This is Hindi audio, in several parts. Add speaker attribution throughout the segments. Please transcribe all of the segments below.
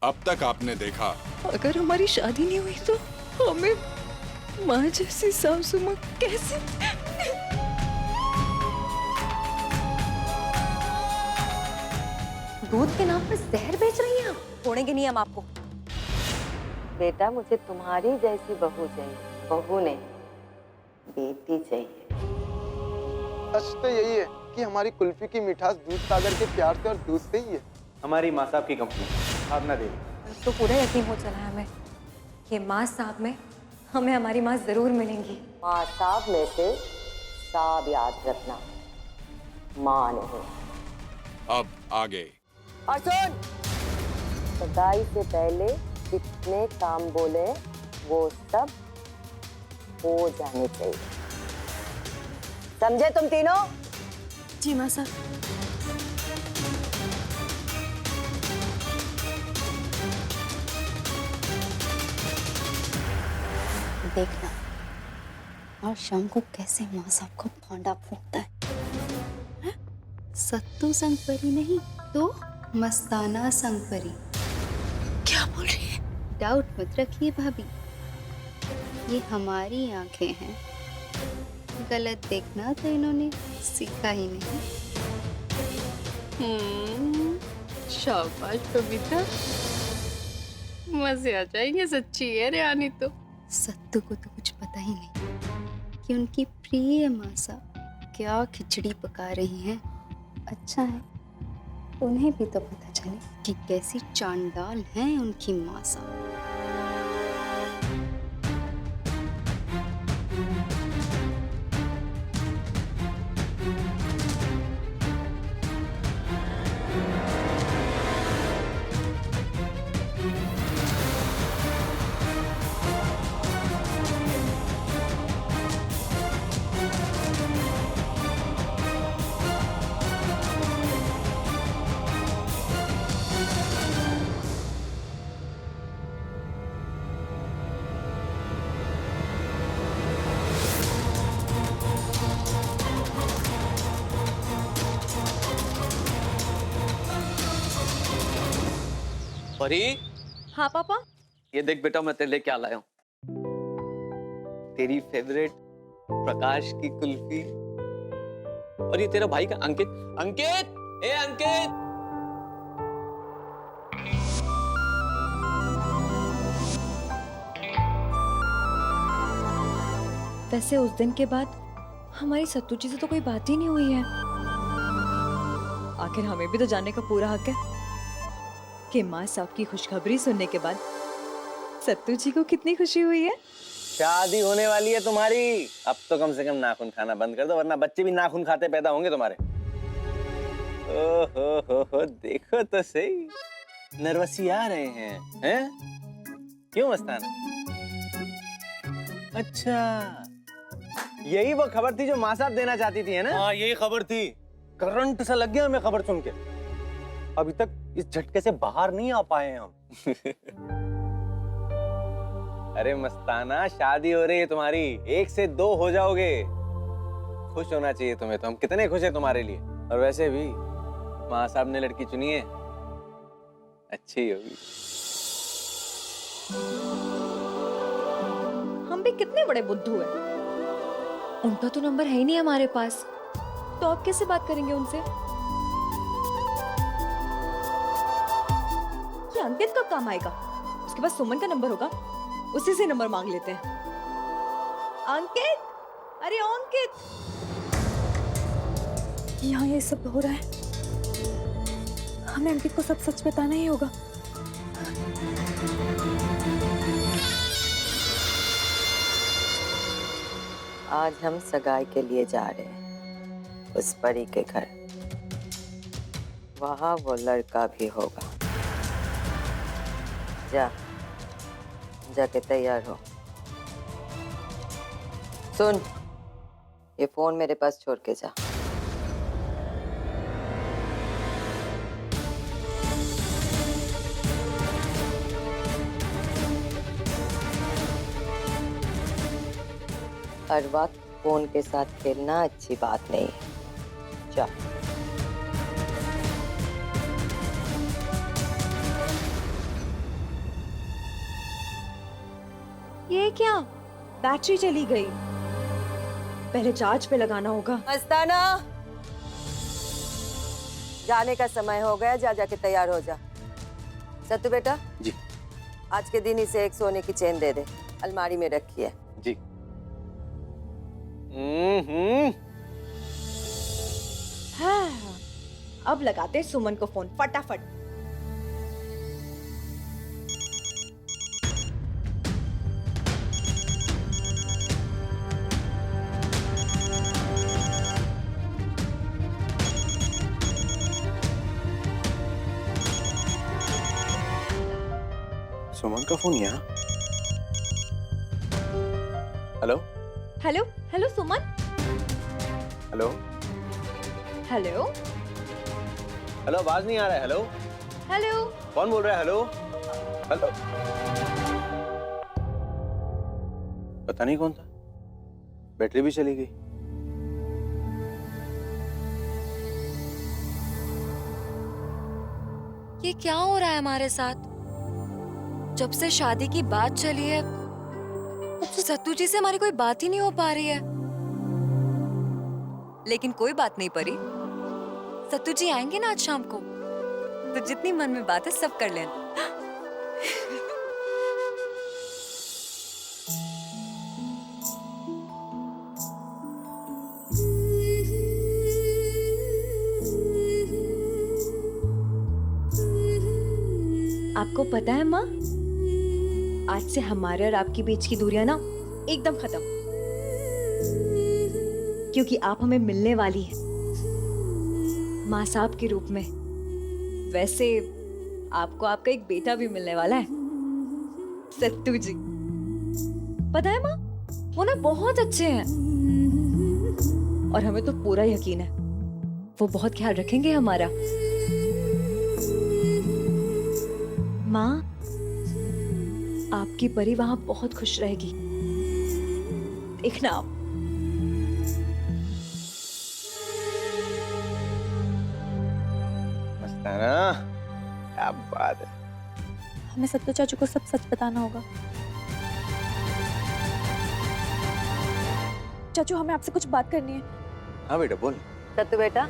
Speaker 1: अब तक आपने देखा।
Speaker 2: अगर हमारी शादी नहीं हुई तो हमें माँ जैसी सासू माँ कैसे?
Speaker 3: दूध के नाम पर जहर बेच रही हैं आप? छोड़ेंगे नहीं हम आपको।
Speaker 4: बेटा मुझे तुम्हारी जैसी बहू चाहिए, बहू नहीं बेटी चाहिए।
Speaker 5: सच तो यही है कि हमारी कुल्फी की मिठास दूध सागर के प्यार से और दूध से ही है।
Speaker 6: हमारी माँ साहब की कंपनी भावना देवी।
Speaker 3: तो पूरा यकीन हो चला है हमें कि माँ साहब में हमें हमारी माँ जरूर मिलेंगी।
Speaker 4: माँ साहब में से साहब याद रखना, माँ नहीं।
Speaker 1: अब आगे।
Speaker 4: और सुन, सगाई से पहले जितने काम बोले वो सब हो जाने चाहिए, समझे तुम तीनों?
Speaker 3: जी माँ साहब।
Speaker 7: देखना और शाम को कैसे माँ साहब को भांडा फूंकता है? सत्तू संग परी नहीं तो मस्ताना संग परी।
Speaker 2: क्या बोल रही है?
Speaker 7: डाउट मत रखिए भाभी, ये हमारी आंखें हैं, गलत देखना तो इन्होंने सीखा ही नहीं।
Speaker 2: शाबाश बबीता, मजे आ जाएंगे। सच्ची है रे आनी तो।
Speaker 7: सत्तू को तो कुछ पता ही नहीं कि उनकी प्रिय माँ साहब क्या खिचड़ी पका रही हैं। अच्छा है उन्हें भी तो पता चले कि कैसी चांडाल हैं उनकी माँ साहब।
Speaker 6: परी,
Speaker 3: हाँ पापा।
Speaker 6: ये देख बेटा मैं तेरे लिए क्या लाया हूँ। तेरी फेवरेट प्रकाश की कुल्फी और ये तेरा भाई का अंकित। अंकित, ए अंकित।
Speaker 3: वैसे उस दिन के बाद हमारी सत्तू जी से तो कोई बात ही नहीं हुई है। आखिर हमें भी तो जानने का पूरा हक है कि माँ साहब की खुशखबरी सुनने के बाद सत्तू जी को कितनी खुशी हुई है।
Speaker 6: शादी होने वाली है तुम्हारी, अब तो कम से कम नाखून खाना बंद कर दो, वरना बच्चे भी नाखून खाते पैदा होंगे तुम्हारे। हो, देखो तो सही, नर्वसी आ रहे हैं? क्यों मस्ताना? अच्छा, यही वो खबर थी जो माँ साहब देना चाहती थी, है ना? हाँ, यही खबर थी। करंट सा लग गया हमें खबर सुन के। अभी तक इस झटके से बाहर नहीं आ पाए हम। अरे मस्ताना, शादी हो रही है तुम्हारी, 1 से 2 हो जाओगे। खुश होना चाहिए तुम्हें, तो हम कितने खुश हैं तुम्हारे लिए। और वैसे भी माँ साहब ने लड़की चुनी है, अच्छी होगी।
Speaker 3: हम भी कितने बड़े बुद्धू हैं। उनका तो नंबर है ही नहीं हमारे पास, तो आप कैसे बात करेंगे उनसे? ये अंकित का काम आएगा, उसके पास सुमन का नंबर होगा, उसी से नंबर मांग लेते हैं। अंकित, अरे अंकित, यहाँ ये सब हो रहा है, हमें अंकित को सब सच बताना ही होगा।
Speaker 4: आज हम सगाई के लिए जा रहे हैं उस परी के घर, वहां वो लड़का भी होगा। जाके तैयार हो। सुन, ये फोन मेरे पास छोड़ के जा। हर वक्त फोन के साथ खेलना अच्छी बात नहीं है। जा।
Speaker 3: ये क्या? बैटरी चली गई। पहले चार्ज पे लगाना होगा।
Speaker 4: मस्ताना, जाने का समय हो गया, जा जाके तैयार हो जा। सत्तू बेटा
Speaker 6: जी।
Speaker 4: आज के दिन इसे एक सोने की चेन दे दे, अलमारी में रखी है।
Speaker 6: जी।
Speaker 3: हाँ, अब लगाते सुमन को फोन फटाफट।
Speaker 6: सुमन का फोन यहाँ। हेलो
Speaker 3: हेलो हेलो सुमन।
Speaker 6: हेलो
Speaker 3: हेलो
Speaker 6: हेलो, आवाज नहीं आ रहा है। Hello
Speaker 3: hello.
Speaker 6: कौन बोल रहा है? हेलो हेलो, पता नहीं कौन था, बैटरी भी चली गई।
Speaker 2: ये क्या हो रहा है हमारे साथ? जब से शादी की बात चली है, तब से सत्तू जी से हमारी कोई बात ही नहीं हो पा रही है। लेकिन कोई बात नहीं परी, सत्तू जी आएंगे ना आज शाम को, तो जितनी मन में बात है सब कर लेना।
Speaker 3: आपको पता है माँ, आज से हमारे और आपके बीच की दूरियां ना एकदम खत्म, क्योंकि आप हमें मिलने वाली है माँ साहब के रूप में। वैसे आपको आपका एक बेटा भी मिलने वाला है, सत्तू जी। पता है माँ, वो ना बहुत अच्छे हैं और हमें तो पूरा यकीन है वो बहुत ख्याल रखेंगे हमारा। माँ, आपकी परी वहां बहुत खुश रहेगी, देखना आप।
Speaker 6: मस्ताना, क्या बात है।
Speaker 8: हमें सत्तू चाचू को सब सच बताना होगा। चाचू, हमें आपसे कुछ बात करनी है।
Speaker 6: हाँ बेटा बोल।
Speaker 4: सत्तू बेटा,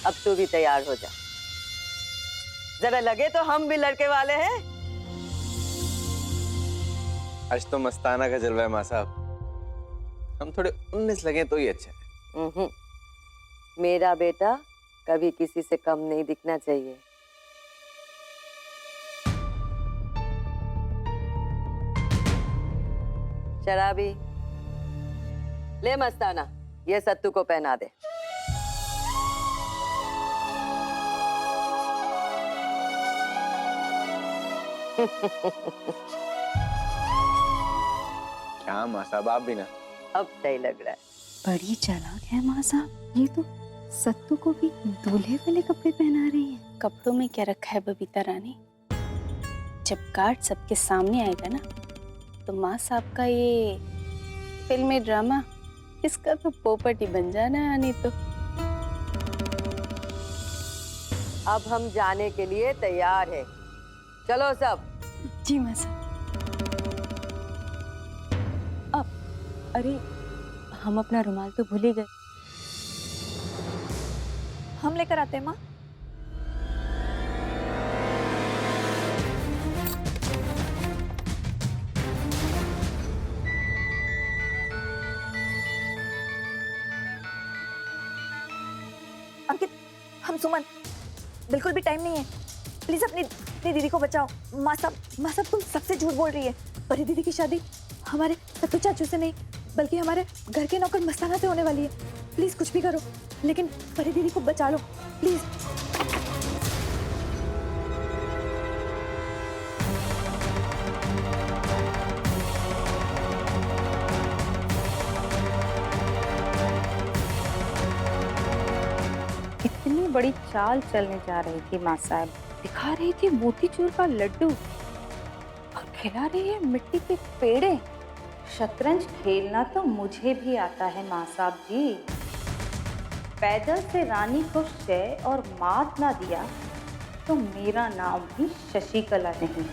Speaker 4: अब तू भी तैयार हो जा, जरा लगे तो हम भी लड़के वाले हैं।
Speaker 6: आज तो मस्ताना का जलवा है माँ साहब, हम थोड़े 19 लगे तो ही अच्छा है।
Speaker 4: मेरा बेटा कभी किसी से कम नहीं दिखना चाहिए। शराबी, ले मस्ताना, ये सत्तू को पहना दे।
Speaker 6: क्या माँ साहब, आप भी ना।
Speaker 4: अब सही लग रहा है।
Speaker 7: बड़ी चालाक है माँ साहब, ये तो सत्तू को भी दूल्हे वाले कपड़े पहना रही है।
Speaker 8: कपड़ों में क्या रखा है बबीता रानी? जब कार्ड सबके सामने आएगा ना, तो माँ साहब का ये फिल्मी ड्रामा, इसका तो पोपट ही बन जाना है। नहीं तो
Speaker 4: अब हम जाने के लिए तैयार हैं। चलो सब।
Speaker 8: जी माँ साहब। अरे, हम अपना रुमाल तो भूल ही गए। हम लेकर आते हैं माँ। अंकित, हम सुमन, बिल्कुल भी टाइम नहीं है। प्लीज अपनी दीदी को बचाओ। माँ साहब तुम सबसे झूठ बोल रही है। परी दीदी की शादी हमारे सत्तू चाचू से नहीं, बल्कि हमारे घर के नौकर मस्ताना से होने वाली है। प्लीज कुछ भी करो, लेकिन परी दीदी को बचा लो प्लीज।
Speaker 9: इतनी बड़ी चाल चलने जा रही थी माँ साहब, दिखा रही थी मोतीचूर का लड्डू और खिला रही है मिट्टी के पेड़े। शतरंज खेलना तो मुझे भी आता है माँ साहब जी। पैदल से रानी को शय और मात ना दिया तो मेरा नाम भी शशिकला नहीं।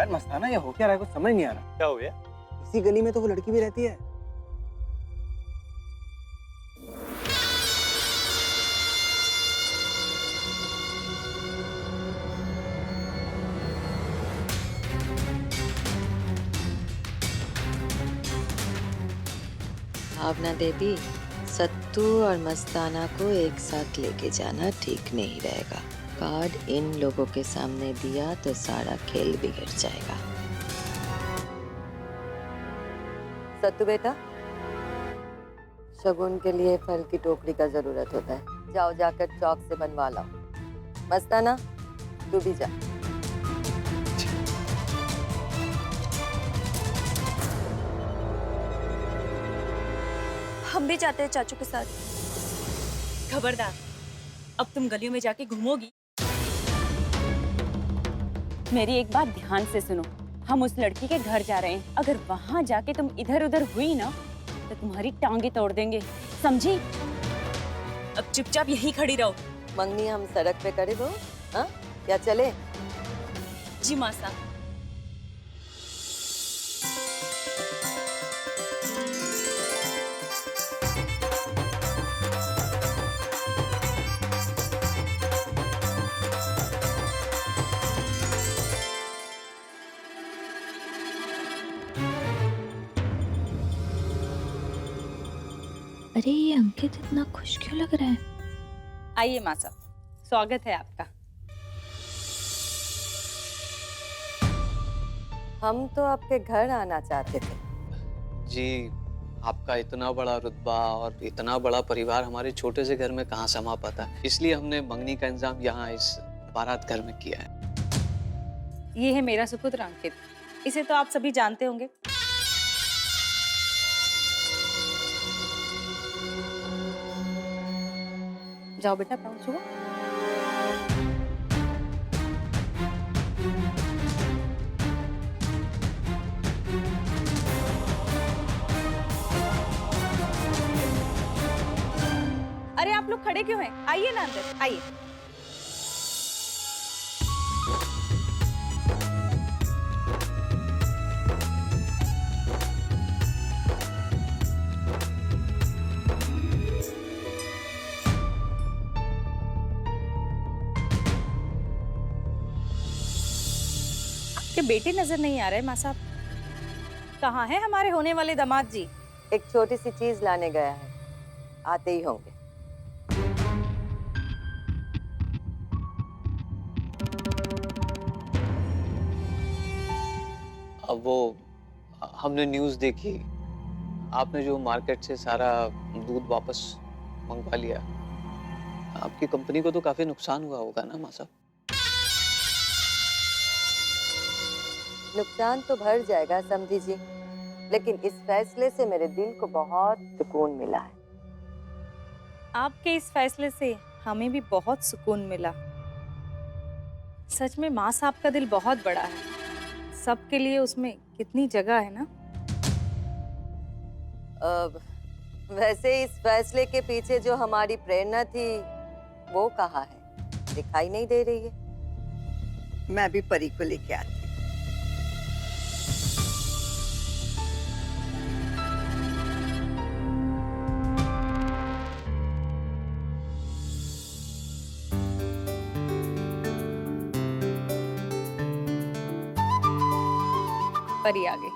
Speaker 6: यार मस्ताना, ये हो क्या रहा है, कुछ समझ नहीं आ रहा। क्या हो गया? इसी गली में तो वो लड़की भी रहती है।
Speaker 4: भावना देवी, सत्तू और मस्ताना को एक साथ लेके जाना ठीक नहीं रहेगा। कार्ड इन लोगों के सामने दिया तो सारा खेल बिगड़ जाएगा। सत्तू बेटा, शगुन के लिए फल की टोकरी का जरूरत होता है, जाओ जाकर चौक से बनवा लाओ। मस्ताना, तू भी जा।
Speaker 8: हम भी जाते हैं चाचू के साथ।
Speaker 10: खबरदार, अब तुम गलियों में जाके घूमोगी। मेरी एक बात ध्यान से सुनो, हम उस लड़की के घर जा रहे हैं। अगर वहां जाके तुम इधर उधर हुई ना तो तुम्हारी टांगे तोड़ देंगे, समझी? अब चुपचाप यहीं खड़ी रहो।
Speaker 4: मंगनी हम सड़क पे करे दो, हाँ? क्या चले?
Speaker 10: जी माँ साहब।
Speaker 3: अरे ये अंकित इतना खुश क्यों लग रहा है?
Speaker 10: आइए माँ साहब, स्वागत है आपका।
Speaker 4: हम तो आपके घर आना चाहते थे।
Speaker 11: जी, आपका इतना बड़ा रुतबा और इतना बड़ा परिवार हमारे छोटे से घर में कहाँ समा पाता, इसलिए हमने मंगनी का इंतजाम यहाँ इस बारात घर में किया है।
Speaker 10: ये है मेरा सुपुत्र अंकित, इसे तो आप सभी जानते होंगे। जाओ बेटा, पहुंचो। अरे आप लोग खड़े क्यों हैं? आइए ना अंदर, आइए। के बेटे नजर नहीं आ रहे माँ साहब, कहाँ है हमारे होने वाले दामाद जी?
Speaker 4: एक छोटी सी चीज लाने गया है, आते ही होंगे।
Speaker 11: अब वो हमने न्यूज़ देखी, आपने जो मार्केट से सारा दूध वापस मंगवा लिया, आपकी कंपनी को तो काफी नुकसान हुआ होगा ना माँ साहब?
Speaker 4: नुकसान तो भर जाएगा समझी जी, लेकिन इस फैसले से मेरे दिल को बहुत सुकून मिला है।
Speaker 10: आपके इस फैसले से हमें भी बहुत सुकून मिला। सच में माँ साहब का दिल बहुत बड़ा है, सबके लिए उसमें कितनी जगह है ना।
Speaker 4: वैसे इस फैसले के पीछे जो हमारी प्रेरणा थी वो कहाँ है? दिखाई नहीं दे रही है।
Speaker 12: मैं भी परी को लेके आती।
Speaker 10: परी आ गई।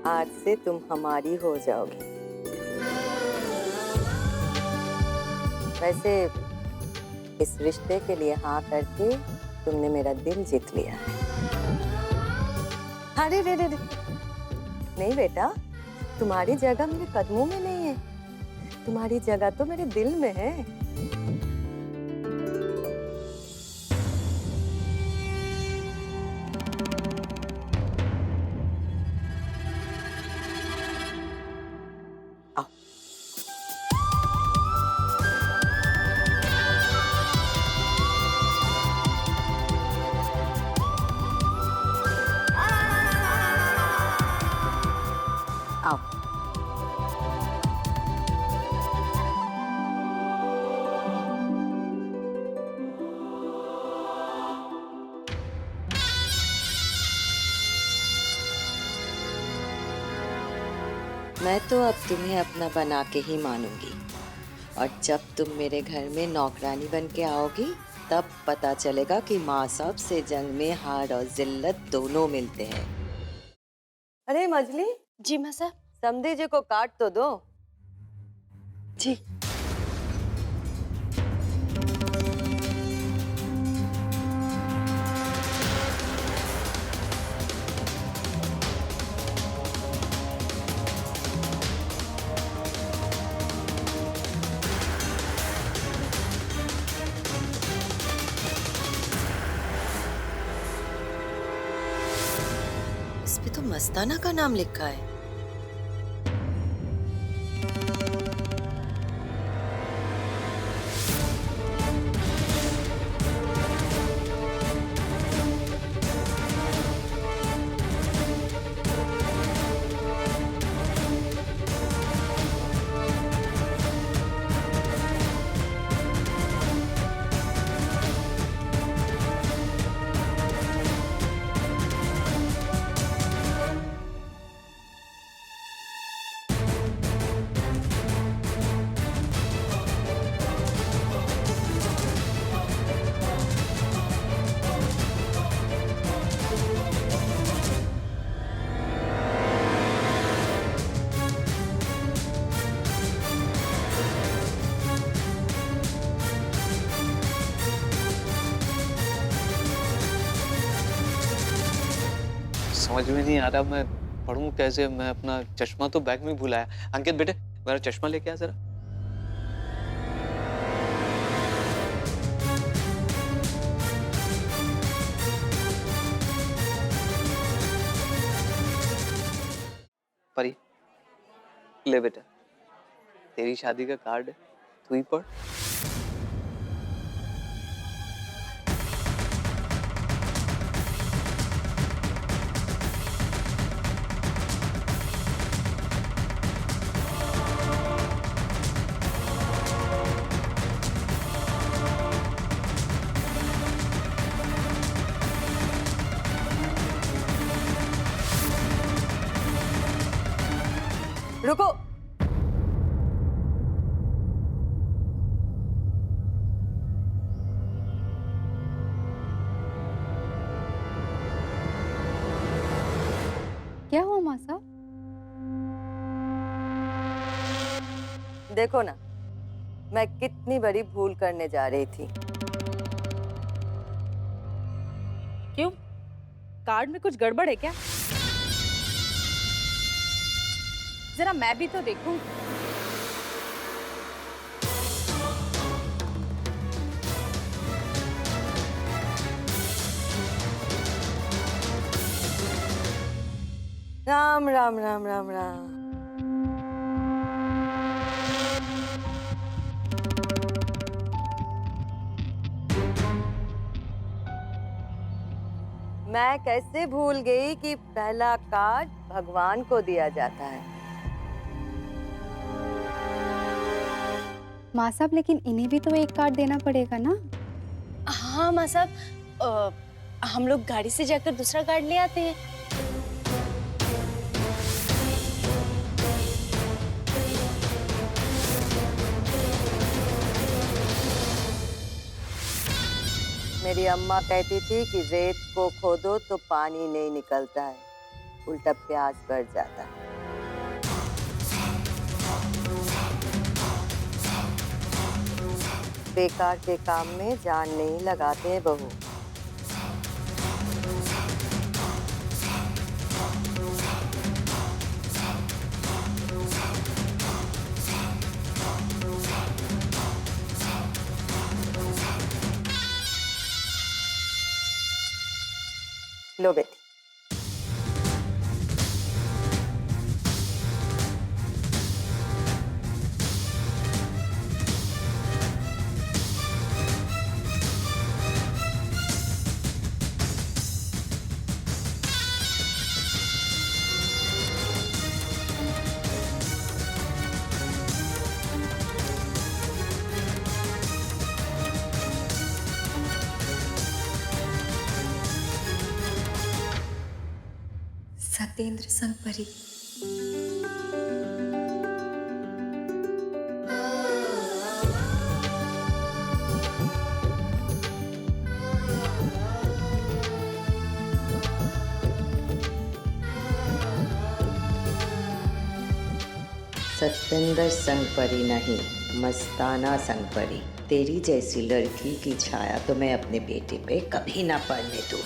Speaker 4: आज से तुम हमारी हो जाओगी। वैसे इस रिश्ते के लिए हाँ करके तुमने मेरा दिल जीत लिया है। अरे रे, नहीं बेटा, तुम्हारी जगह मेरे कदमों में नहीं है। तुम्हारी जगह तो मेरे दिल में है। आओ। आओ। मैं तो अब तुम्हें अपना बना के ही मानूंगी, और जब तुम मेरे घर में नौकरानी बन के आओगी तब पता चलेगा कि माँ साहब से जंग में हार और जिल्लत दोनों मिलते हैं। अरे मजली
Speaker 10: जी माँ साहब।
Speaker 4: समधी जी को काट तो दो।
Speaker 10: जी।
Speaker 4: इस पे तो मस्ताना का नाम लिखा है।
Speaker 11: समझ में नहीं आ रहा मैं पढ़ूं कैसे। मैं अपना चश्मा तो बैग में भुलाया। अंकित बेटे मेरा चश्मा लेके आ जरा। परी ले बेटा, तेरी शादी का कार्ड है, तू ही पढ़।
Speaker 4: रुको।
Speaker 7: क्या हुआ माँ साहब?
Speaker 4: देखो ना, मैं कितनी बड़ी भूल करने जा रही थी।
Speaker 10: क्यों? कार्ड में कुछ गड़बड़ है क्या? जरा मैं भी तो देखूं।
Speaker 4: राम राम राम राम राम। मैं कैसे भूल गई कि पहला कार्ड भगवान को दिया जाता है।
Speaker 7: माँ साहब लेकिन इन्हें भी तो एक कार्ड देना पड़ेगा ना?
Speaker 10: हाँ माँ साहब, हम लोग गाड़ी से जाकर दूसरा कार्ड ले आते हैं।
Speaker 4: मेरी अम्मा कहती थी कि रेत को खोदो तो पानी नहीं निकलता है, उल्टा प्यास बढ़ जाता है। बेकार के काम में जान नहीं लगाते बहू।
Speaker 8: लो बेटी।
Speaker 2: सत्येंद्र संग परी।
Speaker 4: सत्येंद्र संग परी नहीं, मस्ताना संग परी। तेरी जैसी लड़की की छाया तो मैं अपने बेटे पे कभी ना पड़ने दूं।